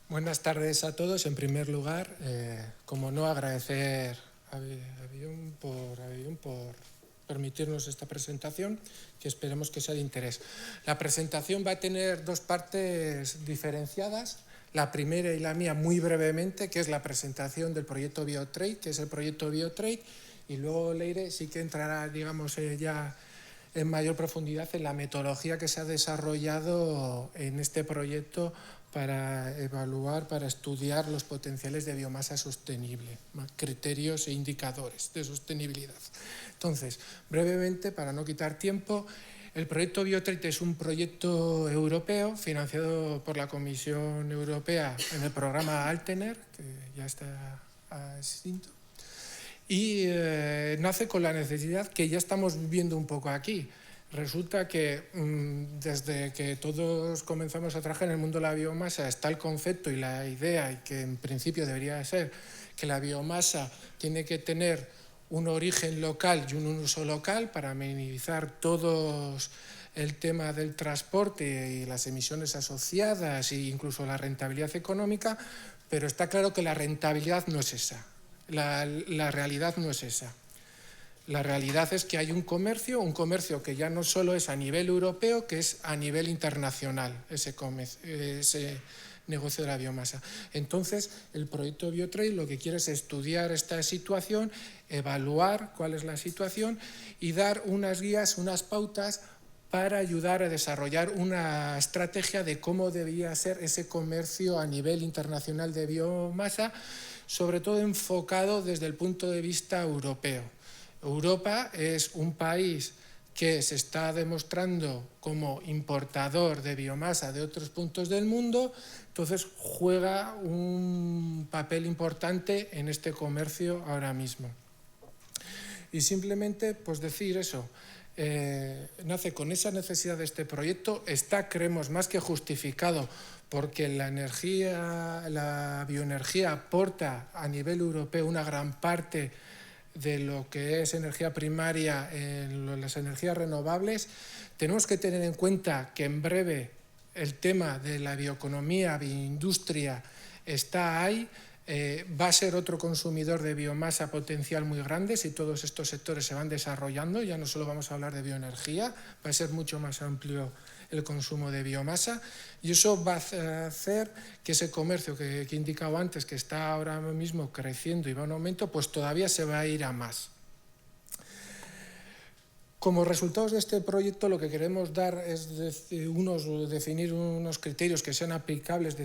Buenas tardes a todos. En primer lugar, como no, agradecer a Avión por permitirnos esta presentación, que esperemos que sea de interés. La presentación va a tener dos partes diferenciadas. La primera y la mía muy brevemente, que es la presentación del proyecto Biotrade, que es el proyecto Biotrade, y luego Leire sí que entrará, digamos, ya en mayor profundidad en la metodología que se ha desarrollado en este proyecto para evaluar, para estudiar los potenciales de biomasa sostenible, criterios e indicadores de sostenibilidad. Entonces, brevemente, para no quitar tiempo, el proyecto Biotrade es un proyecto europeo financiado por la Comisión Europea en el programa Altener, que ya está extinto, y nace con la necesidad que ya estamos viviendo un poco aquí. Resulta que desde que todos comenzamos a trabajar en el mundo de la biomasa está el concepto y la idea, y que en principio debería ser que la biomasa tiene que tener un origen local y un uso local para minimizar todos el tema del transporte y las emisiones asociadas e incluso la rentabilidad económica, pero está claro que la rentabilidad no es esa. La realidad no es esa. La realidad es que hay un comercio que ya no solo es a nivel europeo, que es a nivel internacional, ese negocio de la biomasa. Entonces, el proyecto Biotrade lo que quiere es estudiar esta situación, evaluar cuál es la situación y dar unas guías, unas pautas para ayudar a desarrollar una estrategia de cómo debía ser ese comercio a nivel internacional de biomasa, sobre todo enfocado desde el punto de vista europeo. Europa es un país que se está demostrando como importador de biomasa de otros puntos del mundo, entonces juega un papel importante en este comercio ahora mismo. Y simplemente pues decir eso, nace con esa necesidad de este proyecto, está, creemos, más que justificado, porque la bioenergía aporta a nivel europeo una gran parte de lo que es energía primaria en las energías renovables. Tenemos que tener en cuenta que en breve el tema de la bioeconomía, bioindustria, está ahí. Va a ser otro consumidor de biomasa potencial muy grande si todos estos sectores se van desarrollando. Ya no solo vamos a hablar de bioenergía, va a ser mucho más amplio el consumo de biomasa, y eso va a hacer que ese comercio que he indicado antes, que está ahora mismo creciendo y va en aumento, pues todavía se va a ir a más. Como resultados de este proyecto, lo que queremos dar es definir unos criterios que sean aplicables,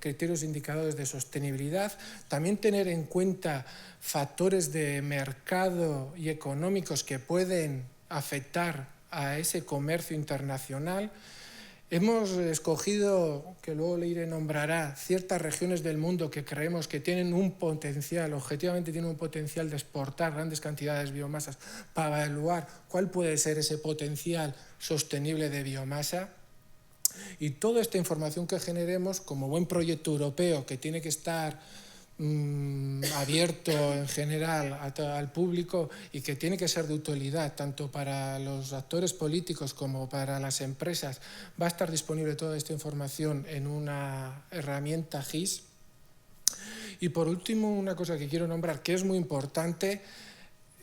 criterios indicadores de sostenibilidad, también tener en cuenta factores de mercado y económicos que pueden afectar a ese comercio internacional. Hemos escogido, que luego Leire nombrará, ciertas regiones del mundo que creemos que tienen un potencial, objetivamente tienen un potencial de exportar grandes cantidades de biomasas, para evaluar cuál puede ser ese potencial sostenible de biomasa. Y toda esta información que generemos, como buen proyecto europeo que tiene que estar abierto en general al público y que tiene que ser de utilidad tanto para los actores políticos como para las empresas, va a estar disponible toda esta información en una herramienta GIS. Y por último, una cosa que quiero nombrar que es muy importante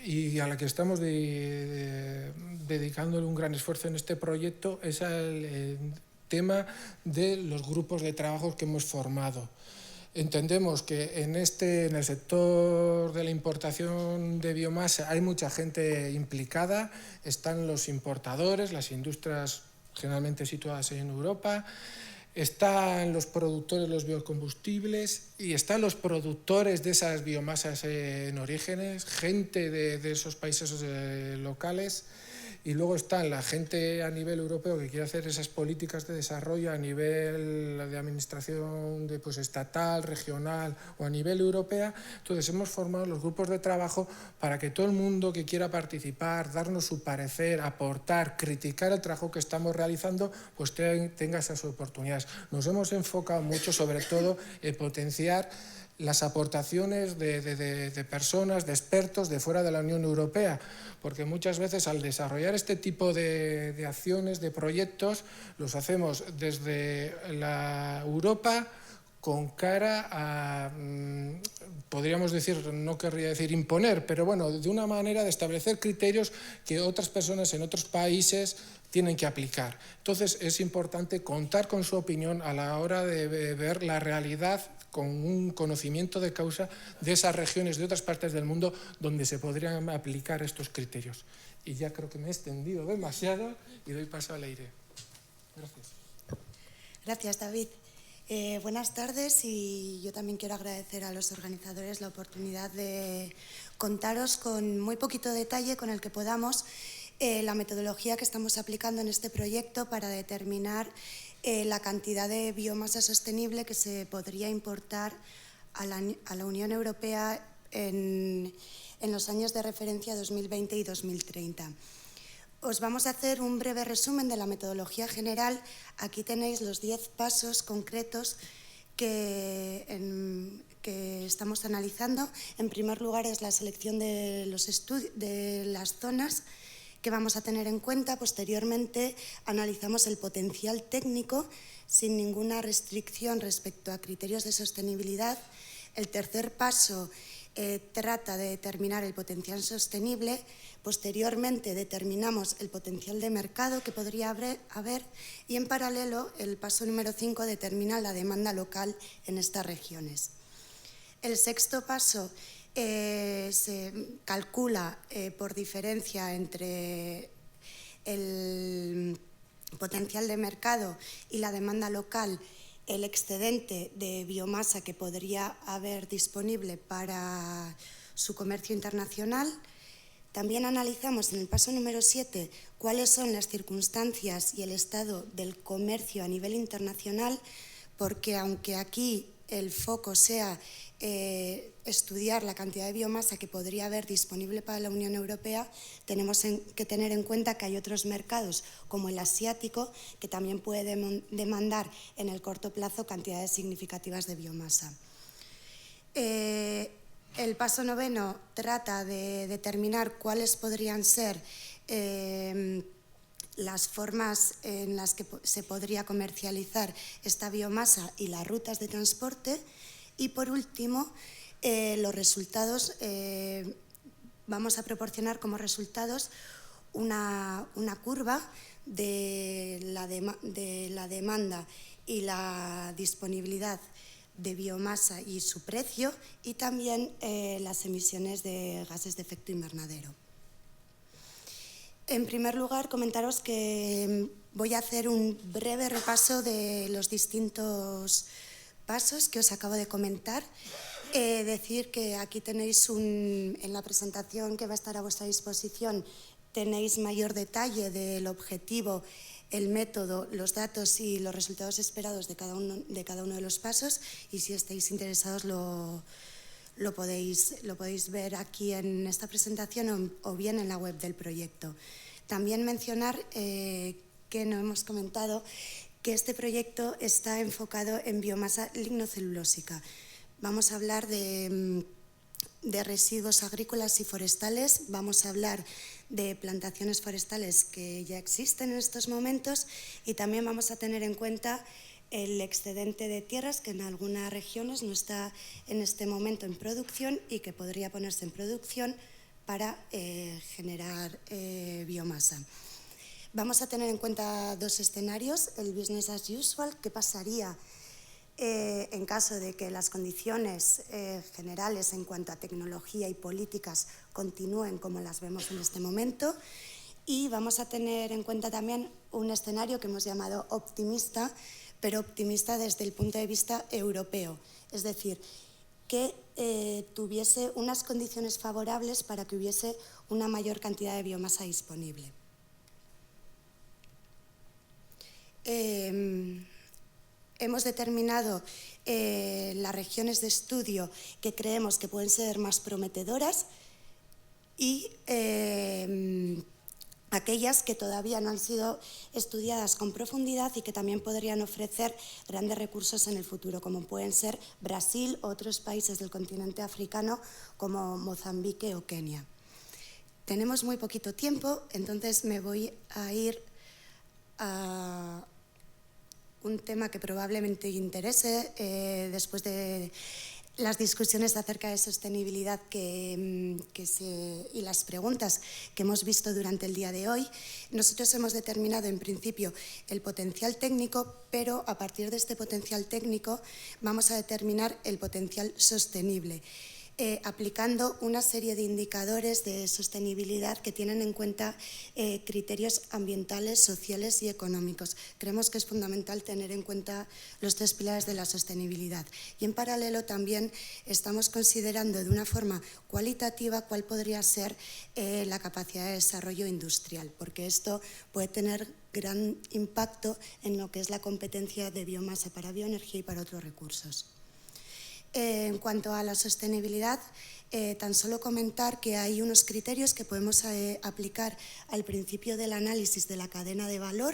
y a la que estamos dedicándole un gran esfuerzo en este proyecto, es el tema de los grupos de trabajo que hemos formado. Entendemos que en el sector de la importación de biomasa hay mucha gente implicada, están los importadores, las industrias generalmente situadas en Europa, están los productores de los biocombustibles y están los productores de esas biomasas en orígenes, gente de esos países locales. Y luego está la gente a nivel europeo que quiere hacer esas políticas de desarrollo a nivel de administración estatal, regional o a nivel europea. Entonces hemos formado los grupos de trabajo para que todo el mundo que quiera participar, darnos su parecer, aportar, criticar el trabajo que estamos realizando, pues tenga esas oportunidades. Nos hemos enfocado mucho sobre todo en potenciar las aportaciones de personas, de expertos de fuera de la Unión Europea, porque muchas veces al desarrollar este tipo de acciones, de proyectos, los hacemos desde la Europa con cara a, podríamos decir, no querría decir imponer, pero bueno, de una manera de establecer criterios que otras personas en otros países tienen que aplicar. Entonces es importante contar con su opinión a la hora de ver la realidad con un conocimiento de causa de esas regiones, de otras partes del mundo donde se podrían aplicar estos criterios. Y ya creo que me he extendido demasiado y doy paso al aire. Gracias. Gracias, David. Buenas tardes, y yo también quiero agradecer a los organizadores la oportunidad de contaros con muy poquito detalle con el que podamos la metodología que estamos aplicando en este proyecto para determinar la cantidad de biomasa sostenible que se podría importar a la Unión Europea en los años de referencia 2020 y 2030. Os vamos a hacer un breve resumen de la metodología general. Aquí tenéis los 10 pasos concretos que estamos analizando. En primer lugar es la selección de las zonas que vamos a tener en cuenta. Posteriormente analizamos el potencial técnico sin ninguna restricción respecto a criterios de sostenibilidad. El tercer paso trata de determinar el potencial sostenible. Posteriormente determinamos el potencial de mercado que podría haber, y en paralelo el paso número 5 determina la demanda local en estas regiones. El sexto paso se calcula por diferencia entre el potencial de mercado y la demanda local el excedente de biomasa que podría haber disponible para su comercio internacional. También analizamos en el paso número 7 cuáles son las circunstancias y el estado del comercio a nivel internacional, porque aunque aquí el foco sea estudiar la cantidad de biomasa que podría haber disponible para la Unión Europea, tenemos que tener en cuenta que hay otros mercados, como el asiático, que también puede demandar en el corto plazo cantidades significativas de biomasa. El paso noveno trata de determinar cuáles podrían ser las formas en las que se podría comercializar esta biomasa y las rutas de transporte. Y por último, los resultados, vamos a proporcionar como resultados una curva de la demanda y la disponibilidad de biomasa y su precio, y también las emisiones de gases de efecto invernadero. En primer lugar, comentaros que voy a hacer un breve repaso de los distintos pasos que os acabo de comentar. Decir que aquí tenéis en la presentación que va a estar a vuestra disposición, tenéis mayor detalle del objetivo, el método, los datos y los resultados esperados de cada uno de los pasos, y si estáis interesados lo podéis ver aquí en esta presentación o bien en la web del proyecto. También mencionar que no hemos comentado que este proyecto está enfocado en biomasa lignocelulósica. Vamos a hablar de residuos agrícolas y forestales, vamos a hablar de plantaciones forestales que ya existen en estos momentos, y también vamos a tener en cuenta el excedente de tierras que en algunas regiones no está en este momento en producción y que podría ponerse en producción para generar biomasa. Vamos a tener en cuenta dos escenarios: el business as usual, que pasaría en caso de que las condiciones generales en cuanto a tecnología y políticas continúen como las vemos en este momento, y vamos a tener en cuenta también un escenario que hemos llamado optimista, pero optimista desde el punto de vista europeo, es decir, que tuviese unas condiciones favorables para que hubiese una mayor cantidad de biomasa disponible. Hemos determinado las regiones de estudio que creemos que pueden ser más prometedoras y aquellas que todavía no han sido estudiadas con profundidad y que también podrían ofrecer grandes recursos en el futuro, como pueden ser Brasil o otros países del continente africano como Mozambique o Kenia. Tenemos muy poquito tiempo, entonces me voy a ir a un tema que probablemente interese después de las discusiones acerca de sostenibilidad y las preguntas que hemos visto durante el día de hoy. Nosotros hemos determinado en principio el potencial técnico, pero a partir de este potencial técnico vamos a determinar el potencial sostenible, aplicando una serie de indicadores de sostenibilidad que tienen en cuenta criterios ambientales, sociales y económicos. Creemos que es fundamental tener en cuenta los 3 pilares de la sostenibilidad. Y en paralelo también estamos considerando de una forma cualitativa cuál podría ser la capacidad de desarrollo industrial, porque esto puede tener gran impacto en lo que es la competencia de biomasa para bioenergía y para otros recursos. En cuanto a la sostenibilidad, tan solo comentar que hay unos criterios que podemos aplicar al principio del análisis de la cadena de valor,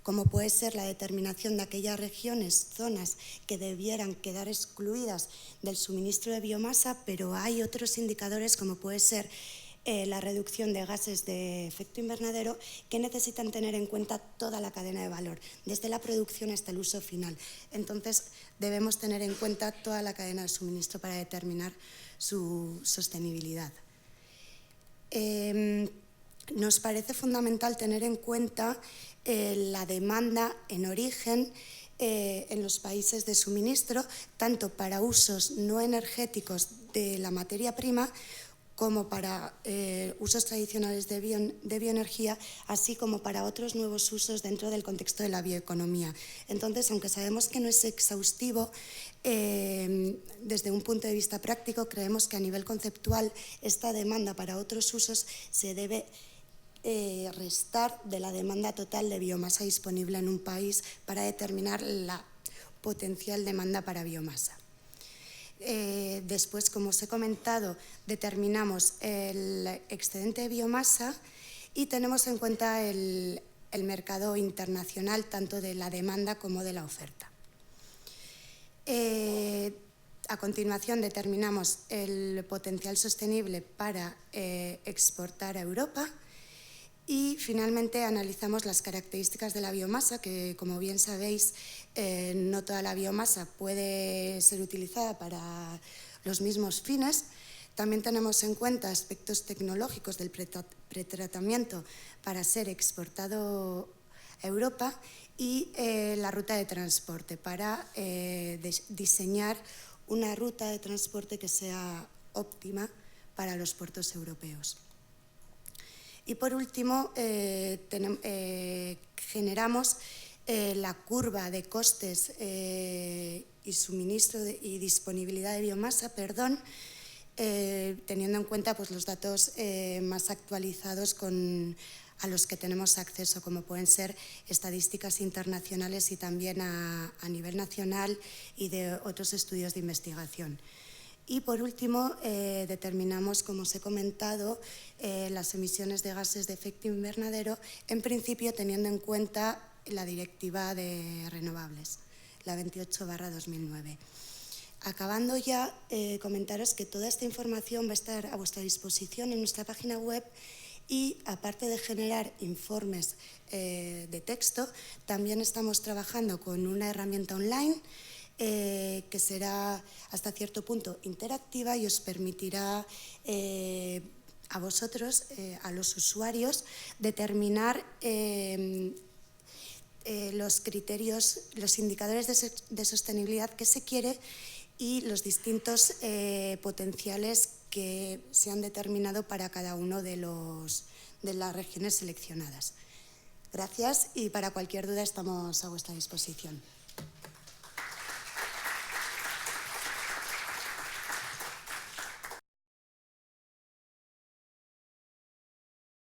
como puede ser la determinación de aquellas regiones, zonas que debieran quedar excluidas del suministro de biomasa, pero hay otros indicadores como puede ser la reducción de gases de efecto invernadero que necesitan tener en cuenta toda la cadena de valor, desde la producción hasta el uso final. Entonces, debemos tener en cuenta toda la cadena de suministro para determinar su sostenibilidad. Nos parece fundamental tener en cuenta la demanda en origen en los países de suministro, tanto para usos no energéticos de la materia prima, como para usos tradicionales de bioenergía, así como para otros nuevos usos dentro del contexto de la bioeconomía. Entonces, aunque sabemos que no es exhaustivo, desde un punto de vista práctico, creemos que a nivel conceptual esta demanda para otros usos se debe restar de la demanda total de biomasa disponible en un país para determinar la potencial demanda para biomasa. Después, como os he comentado, determinamos el excedente de biomasa y tenemos en cuenta el mercado internacional, tanto de la demanda como de la oferta. A continuación, determinamos el potencial sostenible para exportar a Europa. Y finalmente analizamos las características de la biomasa, que como bien sabéis, no toda la biomasa puede ser utilizada para los mismos fines. También tenemos en cuenta aspectos tecnológicos del pretratamiento para ser exportado a Europa y la ruta de transporte para diseñar una ruta de transporte que sea óptima para los puertos europeos. Y por último, generamos la curva de costes y suministro y disponibilidad de biomasa, teniendo en cuenta pues, los datos más actualizados a los que tenemos acceso, como pueden ser estadísticas internacionales y también a nivel nacional y de otros estudios de investigación. Y por último, determinamos, como os he comentado, las emisiones de gases de efecto invernadero, en principio teniendo en cuenta la Directiva de Renovables, la 28/2009. Acabando ya, comentaros que toda esta información va a estar a vuestra disposición en nuestra página web y, aparte de generar informes de texto, también estamos trabajando con una herramienta online que será hasta cierto punto interactiva y os permitirá a vosotros, a los usuarios, determinar los criterios, los indicadores de sostenibilidad que se quiere y los distintos potenciales que se han determinado para cada uno de las regiones seleccionadas. Gracias y para cualquier duda estamos a vuestra disposición.